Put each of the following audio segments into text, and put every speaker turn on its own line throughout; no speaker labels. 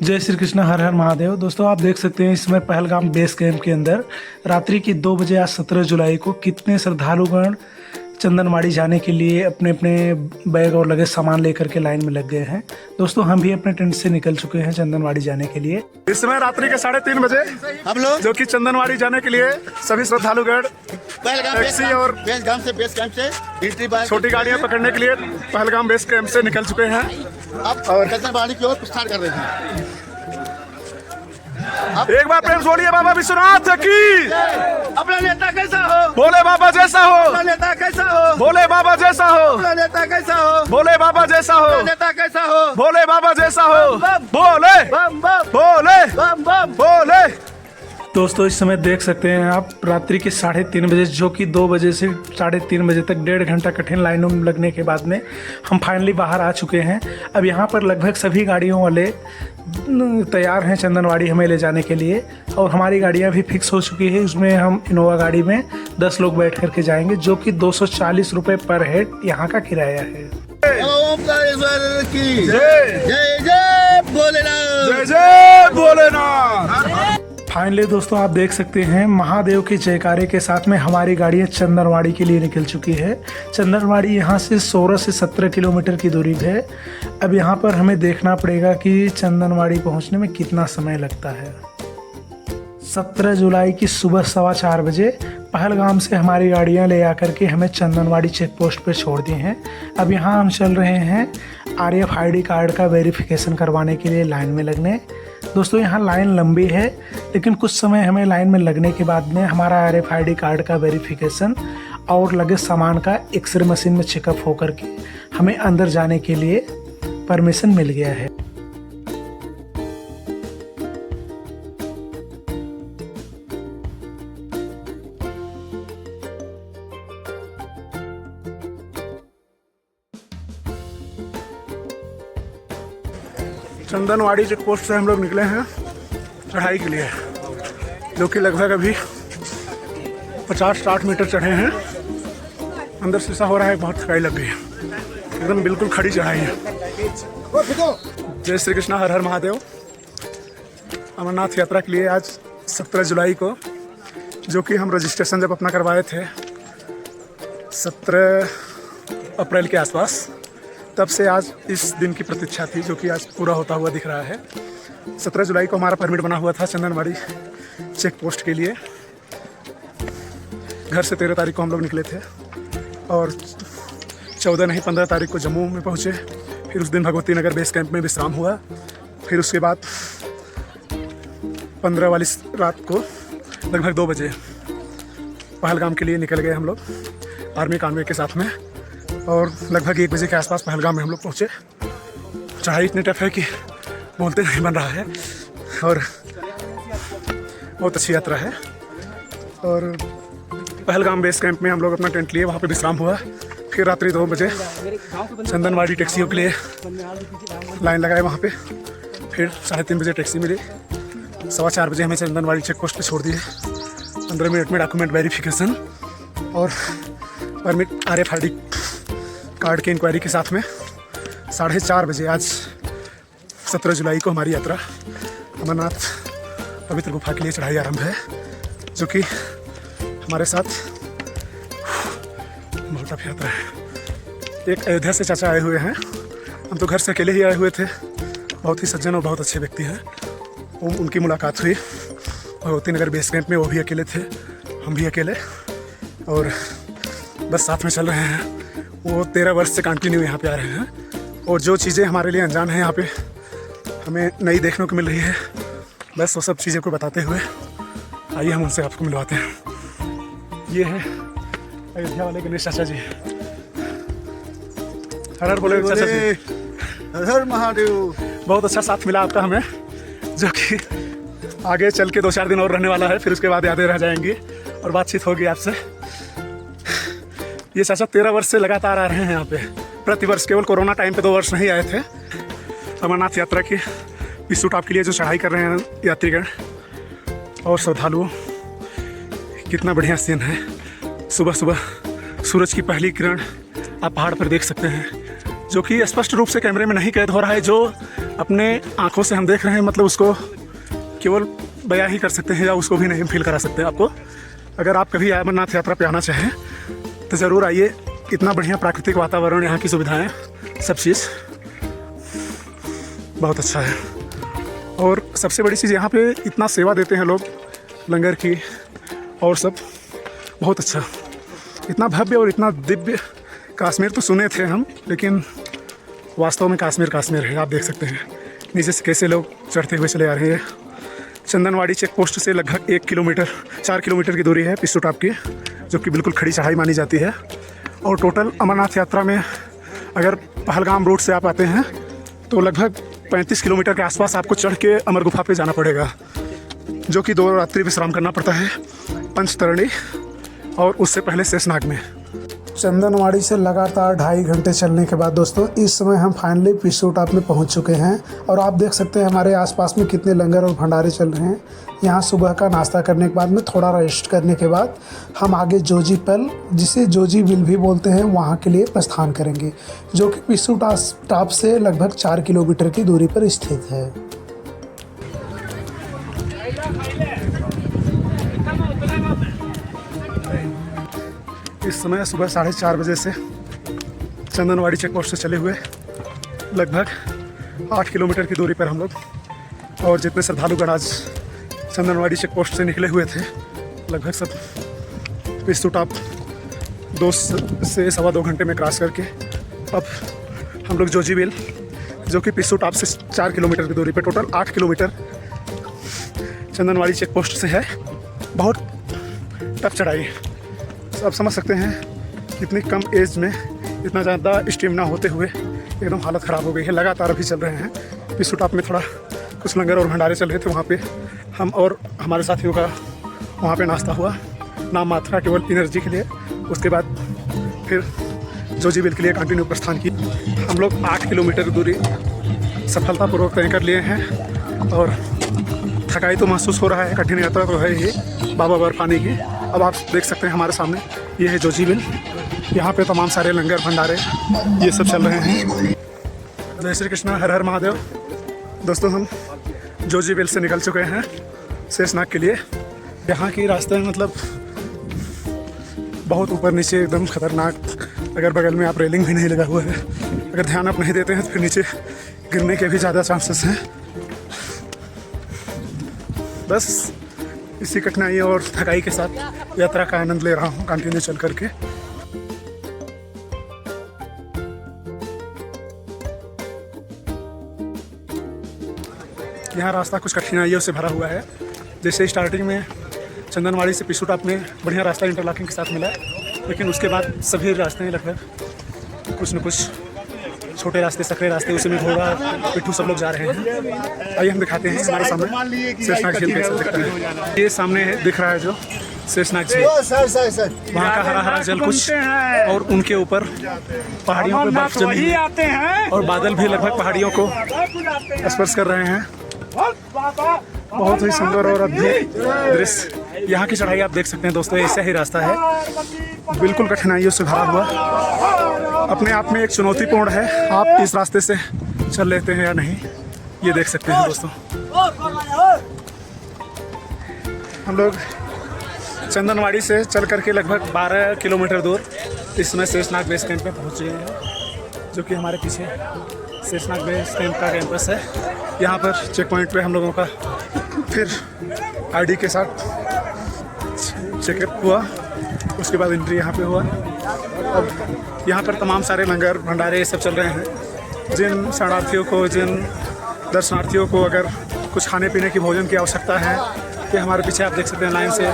जय श्री कृष्ण, हर हर महादेव। दोस्तों आप देख सकते हैं इसमें पहलगाम बेस कैंप के अंदर रात्रि की 2 बजे आज 17 जुलाई को कितने श्रद्धालुगण चंदनवाड़ी जाने के लिए अपने अपने बैग और लगेज सामान लेकर के लाइन में लग गए हैं। दोस्तों हम भी अपने टेंट से निकल चुके हैं चंदनवाड़ी जाने के लिए।
इस समय रात्रि के 3:30 बजे हम लोग जो कि चंदनवाड़ी जाने के लिए सभी श्रद्धालुगण टैक्सी और
बेस कैंप से
छोटी गाड़ियां पकड़ने के लिए पहलगाम बेस कैंप से निकल चुके हैं।
अब चंदनवाड़ी की ओर प्रस्थान कर रहे हैं।
एक बार प्रेम से बोलिए बाबा विश्वनाथ की।
अपना नेता कैसा हो,
भोले बाबा जैसा हो,
अपना नेता कैसा हो,
भोले बाबा जैसा हो,
अपना नेता कैसा हो,
भोले बाबा जैसा हो,
अपना नेता कैसा हो,
भोले बाबा जैसा हो,
बम,
भोले
बम बम
भोले
बम बम।
भोले।
दोस्तों इस समय देख सकते हैं आप रात्रि के 3:30 बजे, जो कि 2 बजे से 3:30 बजे तक 1.5 घंटा कठिन लाइनों में लगने के बाद में हम फाइनली बाहर आ चुके हैं। अब यहाँ पर लगभग सभी गाड़ियों वाले तैयार हैं चंदनवाड़ी हमें ले जाने के लिए, और हमारी गाड़ियाँ भी फिक्स हो चुकी है। उसमें हम इनोवा गाड़ी में 10 लोग बैठ करके जाएंगे, जो कि 240 रुपये पर हेड यहाँ का किराया है।
ओमकारेश्वर की
जय
जय जय भोलेनाथ।
जय जय भोलेनाथ।
फाइनली दोस्तों आप देख सकते हैं महादेव के जयकारे के साथ में हमारी गाड़ियाँ चंदनवाड़ी के लिए निकल चुकी है। चंदनवाड़ी यहाँ से 16 से 17 किलोमीटर की दूरी है। अब यहाँ पर हमें देखना पड़ेगा कि चंदनवाड़ी पहुँचने में कितना समय लगता है। 17 जुलाई की सुबह 4:15 बजे पहलगाम से हमारी गाड़ियाँ ले आकर के हमें चंदनवाड़ी चेक पोस्ट पर छोड़ दी हैं। अब यहाँ हम चल रहे हैं RFID कार्ड का वेरिफिकेशन करवाने के लिए लाइन में लगने। दोस्तों यहाँ लाइन लंबी है, लेकिन कुछ समय हमें लाइन में लगने के बाद में हमारा RFID कार्ड का वेरिफिकेशन और लगे सामान का एक्सरे मशीन में चेकअप होकर के हमें अंदर जाने के लिए परमिशन मिल गया है।
चंदनवाड़ी चेक पोस्ट से हम लोग निकले हैं चढ़ाई के लिए, जो कि लगभग अभी 50-60 मीटर चढ़े हैं। अंदर से ऐसा हो रहा है बहुत थकाई लग गई है, एकदम बिल्कुल खड़ी चढ़ाई है। जय श्री कृष्ण, हर हर महादेव। अमरनाथ यात्रा के लिए आज 17 जुलाई को, जो कि हम रजिस्ट्रेशन जब अपना करवाए थे 17 अप्रैल के आसपास, तब से आज इस दिन की प्रतीक्षा थी, जो कि आज पूरा होता हुआ दिख रहा है। 17 जुलाई को हमारा परमिट बना हुआ था चंदनवाड़ी चेक पोस्ट के लिए। घर से 13 तारीख को हम लोग निकले थे और 14 नहीं 15 तारीख को जम्मू में पहुँचे। फिर उस दिन भगवती नगर बेस कैंप में विश्राम हुआ। फिर उसके बाद 15 वाली रात को लगभग 2 बजे पहलगाम के लिए निकल गए हम लोग आर्मी कानवे के साथ में, और लगभग 1 बजे के आसपास पहलगाम में हम लोग पहुँचे। चढ़ाई इतनी टफ है कि बोलते नहीं बन रहा है, और बहुत अच्छी यात्रा है। और पहलगाम बेस कैंप में हम लोग अपना टेंट लिए, वहाँ पे विश्राम हुआ। फिर रात्रि 2 बजे चंदनवाड़ी टैक्सियों के लिए लाइन लगाए वहाँ पे। फिर 3:30 बजे टैक्सी मिली। 4:15 बजे हमें चंदनवाड़ी चेक पोस्ट पर छोड़ दिए। 15 मिनट में डॉक्यूमेंट वेरिफिकेशन और परमिट RFID कार्ड के इंक्वायरी के साथ में 4:30 बजे आज 17 जुलाई को हमारी यात्रा अमरनाथ पवित्र गुफा के लिए चढ़ाई आरंभ है, जो कि हमारे साथ बहुत टफ यात्रा है। एक अयोध्या से चाचा आए हुए हैं, हम तो घर से अकेले ही आए हुए थे। बहुत ही सज्जन और बहुत अच्छे व्यक्ति हैं। उनकी मुलाकात हुई भगवती नगर बेस कैंप में, वो भी अकेले थे, हम भी अकेले, और बस साथ में चल रहे हैं। वो 13 वर्ष से कंटिन्यू यहाँ पे आ रहे हैं, और जो चीज़ें हमारे लिए अनजान हैं यहाँ पे हमें नई देखने को मिल रही है। बस वो सब चीज़ें को बताते हुए आइए हम उनसे आपको मिलवाते हैं। ये है अयोध्या वाले गणेश चाचा जी। हर हर बोले चाचा जी,
हर हर महादेव।
बहुत अच्छा साथ मिला आपका हमें, जो कि आगे चल के 2-4 दिन और रहने वाला है। फिर उसके बाद यादें रह जाएंगी और बातचीत होगी आपसे। ये चाचा 13 वर्ष से लगातार आ रहे हैं यहाँ पे, प्रतिवर्ष। केवल कोरोना टाइम पे 2 वर्ष नहीं आए थे। अमरनाथ यात्रा की विश्व टॉप के लिए जो चढ़ाई कर रहे हैं यात्रीगण और श्रद्धालुओं, कितना बढ़िया सीन है। सुबह सुबह सूरज की पहली किरण आप पहाड़ पर देख सकते हैं, जो कि स्पष्ट रूप से कैमरे में नहीं कैद हो रहा है। जो अपने आँखों से हम देख रहे हैं, मतलब उसको केवल बयां ही कर सकते हैं या उसको भी नहीं फील करा सकते आपको। अगर आप कभी अमरनाथ यात्रा पे आना चाहें तो ज़रूर आइए। इतना बढ़िया प्राकृतिक वातावरण, यहाँ की सुविधाएं, सब चीज़ बहुत अच्छा है। और सबसे बड़ी चीज़, यहाँ पे इतना सेवा देते हैं लोग लंगर की और सब, बहुत अच्छा। इतना भव्य और इतना दिव्य कश्मीर तो सुने थे हम, लेकिन वास्तव में कश्मीर कश्मीर है। आप देख सकते हैं नीचे से कैसे लोग चढ़ते हुए चले आ रहे हैं। चंदनवाड़ी चेक पोस्ट से लगभग 4 किलोमीटर की दूरी है पिस्सू टॉप की, जो कि बिल्कुल खड़ी चढ़ाई मानी जाती है। और टोटल अमरनाथ यात्रा में अगर पहलगाम रूट से आप आते हैं तो लगभग 35 किलोमीटर के आसपास आपको चढ़ के अमर गुफा पे जाना पड़ेगा, जो कि 2 रात्रि विश्राम करना पड़ता है पंचतरणी और उससे पहले शेषनाग में।
चंदनवाड़ी से लगातार 2.5 घंटे चलने के बाद दोस्तों इस समय हम फाइनली पिस्सू टॉप में पहुंच चुके हैं। और आप देख सकते हैं हमारे आसपास में कितने लंगर और भंडारे चल रहे हैं। यहाँ सुबह का नाश्ता करने के बाद में थोड़ा रेस्ट करने के बाद हम आगे जोजी पल, जिसे जोजी बिल भी बोलते हैं, वहाँ के लिए प्रस्थान करेंगे, जो कि पिस्सू टॉप से लगभग 4 किलोमीटर की दूरी पर स्थित है।
इस समय सुबह 4:30 बजे से चंदनवाड़ी चेक पोस्ट से चले हुए लगभग 8 किलोमीटर की दूरी पर हम लोग, और जितने श्रद्धालुगण आज चंदनवाड़ी चेक पोस्ट से निकले हुए थे लगभग सब पिस्सू टॉप 2 से 2.25 घंटे में क्रॉस करके अब हम लोग जोजी बिल, जो कि पिस्सू टॉप से 4 किलोमीटर की दूरी पर, total 8 kilometre Chandanwari check post से है। बहुत टफ चढ़ाई, आप समझ सकते हैं कितनी कम एज में इतना ज़्यादा स्टेमिना होते हुए एकदम हालत ख़राब हो गई है। लगातार अभी चल रहे हैं। पिस्सू टॉप में थोड़ा कुछ लंगर और भंडारे चल रहे थे, वहाँ पे हम और हमारे साथियों का वहाँ पे नाश्ता हुआ, नाम मात्र का, केवल एनर्जी के लिए। उसके बाद फिर जोजी बिल के लिए कंटिन्यू प्रस्थान की। हम लोग 8 किलोमीटर की दूरी सफलतापूर्वक तय कर लिए हैं और थकाई तो महसूस हो रहा है, कठिन यात्रा तो है ही बाबा बर्फानी की। अब आप देख सकते हैं हमारे सामने ये है जोजी बिल। यहाँ पे तमाम सारे लंगर भंडारे ये सब चल रहे हैं। जय श्री कृष्ण, हर हर महादेव। दोस्तों हम जोजी बिल से निकल चुके हैं शेषनाग के लिए। यहाँ की रास्ते मतलब बहुत ऊपर नीचे एकदम खतरनाक। अगर बगल में आप रेलिंग भी नहीं लगा हुआ है, अगर ध्यान आप नहीं देते हैं तो फिर नीचे गिरने के भी ज़्यादा चांसेस हैं। बस इसी कठिनाई और थकाई के साथ यात्रा का आनंद ले रहा हूँ कंटिन्यू चल करके। यहाँ रास्ता कुछ कठिनाइयों से भरा हुआ है। जैसे स्टार्टिंग में चंदनवाड़ी से पिस्सू टॉप में बढ़िया रास्ता इंटरलॉकिंग के साथ मिला, लेकिन उसके बाद सभी रास्ते लगभग कुछ न कुछ छोटे रास्ते, सकरे रास्ते, उसी में घोड़ा पिट्ठू सब लोग जा रहे हैं। आइए हम दिखाते हैं हमारे सामने शेषनाग झील कैसे दिखता है। ये सामने है, दिख रहा है जो शेषनाग झील, वहाँ का हरा हरा जल कुछ, और उनके ऊपर पहाड़ियों पर बर्फ जमी है और बादल भी लगभग पहाड़ियों को स्पर्श कर रहे हैं। बहुत ही सुंदर और अद्भुत दृश्य। यहाँ की चढ़ाई आप देख सकते हैं दोस्तों, ऐसा ही रास्ता है, बिल्कुल कठिनाइयों से भरा हुआ, अपने आप में एक चुनौतीपूर्ण है। आप इस रास्ते से चल लेते हैं या नहीं, ये देख सकते हैं दोस्तों। हम लोग चंदनवाड़ी से चल करके लगभग 12 किलोमीटर दूर इस समय शेषनाग बेस कैंप में पहुँच गए हैं, जो कि हमारे पीछे शेषनाग बेस कैंप का कैंपस है। यहाँ पर चेक पॉइंट पे हम लोगों का फिर आईडी के साथ चेकअप हुआ, उसके बाद एंट्री यहाँ पे हुआ। अब यहाँ पर तमाम सारे लंगर भंडारे सब चल रहे हैं। जिन शरणार्थियों को, जिन दर्शनार्थियों को अगर कुछ खाने पीने की भोजन की आवश्यकता है, कि हमारे पीछे आप देख सकते हैं लाइन से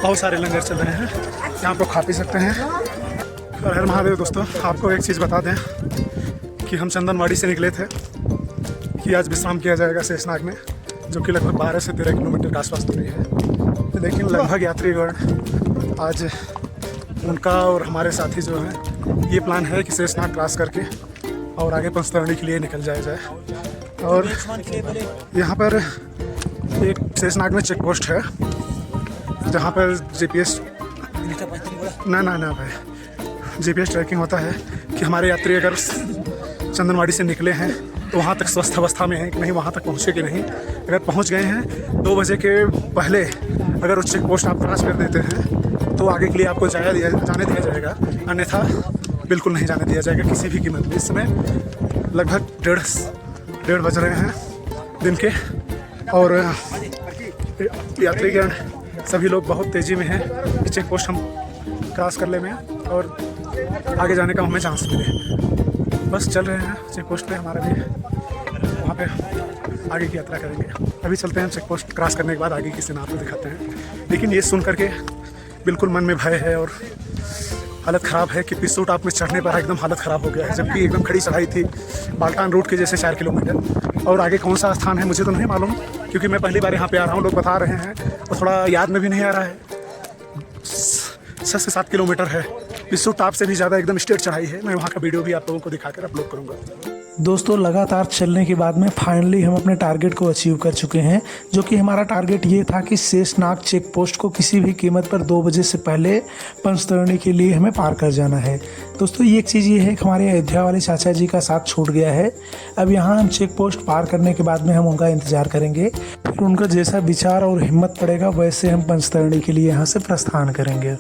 बहुत सारे लंगर चल रहे हैं, यहाँ पर खा पी सकते हैं। हर हर महादेव। दोस्तों आपको एक चीज़ बता दें कि हम चंदनवाड़ी से निकले थे कि आज विश्राम किया जाएगा शेषनाग में, जो कि लगभग 12 से 13 किलोमीटर के आसपास दूरी है। लेकिन लगभग यात्रीगण आज उनका और हमारे साथी जो हैं, ये प्लान है कि शेषनाग क्रॉस करके और आगे पंचतरणी के लिए निकल जाया जाए। और यहाँ पर एक शेषनाग में चेक पोस्ट है, जहाँ पर GPS ना भाई GPS ट्रैकिंग होता है कि हमारे यात्री अगर चंदनवाड़ी से निकले हैं तो वहाँ तक स्वस्थ अवस्था में है कि नहीं, वहाँ तक पहुँचे कि नहीं। अगर पहुँच गए हैं 2 बजे के पहले अगर उस चेक पोस्ट आप क्रॉस कर देते हैं तो आगे के लिए आपको जाने दिया जाएगा, अन्यथा बिल्कुल नहीं जाने दिया जाएगा किसी भी कीमत में। इस समय लगभग डेढ़ बज रहे हैं दिन के और यात्रीगण सभी लोग बहुत तेज़ी में हैं। चेक पोस्ट हम क्रॉस कर ले में और आगे जाने का हमें चांस मिले। बस चल रहे हैं चेक पोस्ट पे, हमारा भी वहाँ पे आगे की यात्रा करेंगे। अभी चलते हैं चेक पोस्ट क्रॉस करने के बाद आगे की सीन आपको दिखाते हैं। लेकिन ये सुन करके बिल्कुल मन में भय है और हालत ख़राब है कि पिस्सू टॉप में चढ़ने पर एकदम हालत ख़राब हो गया है, जबकि एकदम खड़ी चढ़ाई थी बाल्टान रूट के जैसे 4 किलोमीटर। और आगे कौन सा स्थान है मुझे तो नहीं मालूम, क्योंकि मैं पहली बार यहाँ पे आ रहा हूँ। लोग बता रहे हैं और थोड़ा याद में भी नहीं आ रहा है। 6 से 7 किलोमीटर है, पिस्सू टॉप से भी ज़्यादा एकदम स्ट्रेट चढ़ाई है। मैं वहाँ का वीडियो भी आप लोगों को दिखाकर अपलोड करूँगा।
दोस्तों लगातार चलने के बाद में फाइनली हम अपने टारगेट को अचीव कर चुके हैं, जो कि हमारा टारगेट ये था कि शेषनाग चेक पोस्ट को किसी भी कीमत पर 2 बजे से पहले पंचतरणी के लिए हमें पार कर जाना है। दोस्तों ये एक चीज़ ये है कि हमारे अयोध्या वाले चाचा जी का साथ छूट गया है। अब यहाँ हम चेक पोस्ट पार करने के बाद में हम उनका इंतज़ार करेंगे, फिर उनका जैसा विचार और हिम्मत पड़ेगा वैसे हम पंचतरणी के लिए यहाँ से प्रस्थान करेंगे।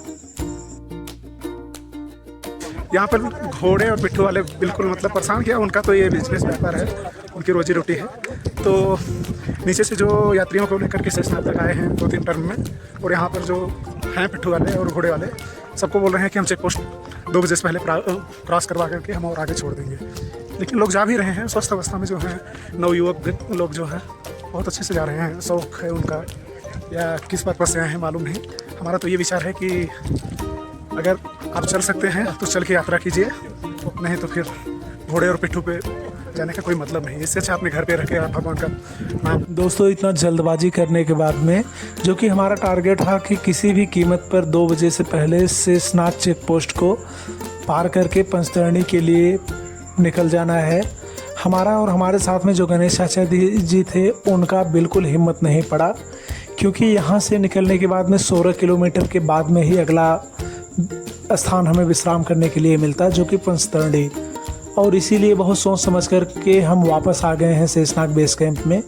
यहाँ पर घोड़े और पिट्ठू वाले बिल्कुल मतलब परेशान किया। उनका तो ये बिजनेस व्यापार है, उनकी रोजी रोटी है। तो नीचे से जो यात्रियों को लेकर के शेषनाग तक आए हैं 2-3 टर्न में, और यहाँ पर जो हैं पिट्ठू वाले और घोड़े वाले सबको बोल रहे हैं कि हम चेक पोस्ट 2 बजे से पहले क्रॉस करवा करके हम और आगे छोड़ देंगे। लेकिन लोग जा भी रहे हैं स्वस्थ अवस्था में, जो हैं नवयुवक लोग जो हैं बहुत अच्छे से जा रहे हैं। शौक है उनका या किस पर्पज़ से आए हैं मालूम नहीं। हमारा तो ये विचार है कि अगर आप चल सकते हैं तो चल के यात्रा कीजिए, नहीं तो फिर घोड़े और पिट्ठू पे जाने का कोई मतलब नहीं। इससे अच्छा अपने घर पे रखे आप भगवान का नाम।
दोस्तों इतना जल्दबाजी करने के बाद में, जो कि हमारा टारगेट था कि किसी भी कीमत पर 2 बजे से पहले शेषनाग चेक पोस्ट को पार करके पंचतरणी के लिए निकल जाना है, हमारा और हमारे साथ में जो गणेश चाचा जी थे उनका बिल्कुल हिम्मत नहीं पड़ा, क्योंकि यहाँ से निकलने के बाद में 16 किलोमीटर के बाद में ही अगला स्थान हमें विश्राम करने के लिए मिलता, जो कि पंचतरणी। और इसीलिए बहुत सोच समझ कर के हम वापस आ गए हैं शेषनाग बेस कैंप में।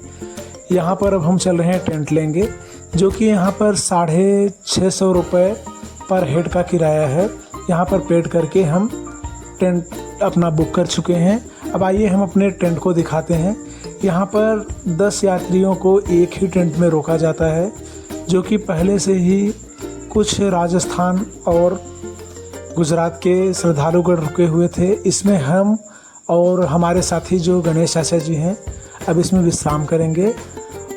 यहाँ पर अब हम चल रहे हैं टेंट लेंगे, जो कि यहाँ पर 650 रुपये पर हेड का किराया है। यहाँ पर पेड करके हम टेंट अपना बुक कर चुके हैं। अब आइए हम अपने टेंट को दिखाते हैं। यहाँ पर 10 यात्रियों को एक ही टेंट में रोका जाता है, जो कि पहले से ही कुछ राजस्थान और गुजरात के श्रद्धालुगण रुके हुए थे। इसमें हम और हमारे साथी जो गणेश चाचा जी हैं अब इसमें विश्राम करेंगे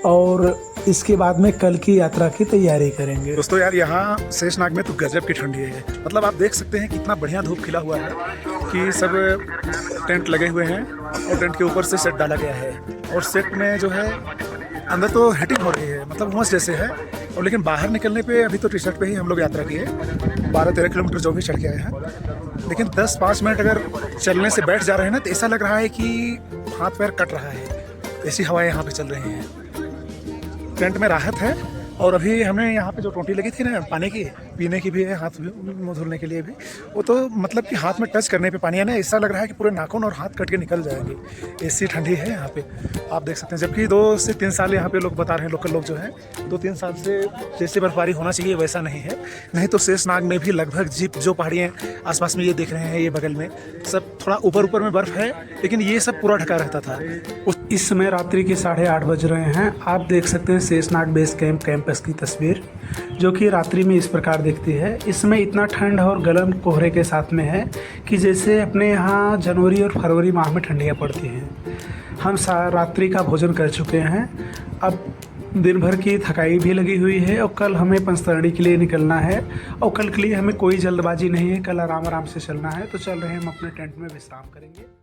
और इसके बाद में कल की यात्रा की तैयारी करेंगे।
दोस्तों यार यहाँ शेषनाग में तो गजब की ठंडी है। मतलब आप देख सकते हैं कितना बढ़िया धूप खिला हुआ है कि सब टेंट लगे हुए हैं और टेंट के ऊपर से सेट डाला गया है। और सेट में जो है अंदर तो हीटिंग हो रही है, मतलब उमस जैसे है। और लेकिन बाहर निकलने पे अभी तो टी शर्ट पे ही हम लोग यात्रा किए, 12-13 किलोमीटर जो भी चढ़ के आए हैं। लेकिन 10-5 मिनट अगर चलने से बैठ जा रहे हैं ना तो ऐसा लग रहा है कि हाथ पैर कट रहा है। ऐसी हवाएं यहाँ पे चल रही हैं। टेंट में राहत है। और अभी हमें यहाँ पे जो टोंटी लगी थी ना पानी की, पीने की भी है, हाथ मुँह धुलने के लिए भी, वो तो मतलब कि हाथ में टच करने पे पानी है ना, ऐसा लग रहा है कि पूरे नाखून और हाथ कट के निकल जाएंगे। ऐसी ठंडी है यहाँ पे, आप देख सकते हैं। जबकि 2 से 3 साल यहाँ पे लोग बता रहे हैं, लोकल लोग जो हैं 2-3 साल से जैसे बर्फबारी होना चाहिए वैसा नहीं है। नहीं तो शेषनाग में भी लगभग जो पहाड़ियाँ आसपास में ये देख रहे हैं, ये बगल में सब थोड़ा ऊपर में बर्फ़ है, लेकिन ये सब पूरा ढका रहता था।
इस समय रात्रि के 8:30 बज रहे हैं। आप देख सकते हैं शेषनाग बेस कैंपस की तस्वीर, जो कि रात्रि में इस प्रकार दिखती है। इसमें इतना ठंड और गलन कोहरे के साथ में है कि जैसे अपने यहाँ जनवरी और फरवरी माह में ठंडियाँ पड़ती हैं। हम रात्रि का भोजन कर चुके हैं। अब दिन भर की थकाई भी लगी हुई है और कल हमें पंचतरणी के लिए निकलना है। और कल के लिए हमें कोई जल्दबाजी नहीं है, कल आराम से चलना है। तो चल रहे हैं हम अपने टेंट में विश्राम करेंगे।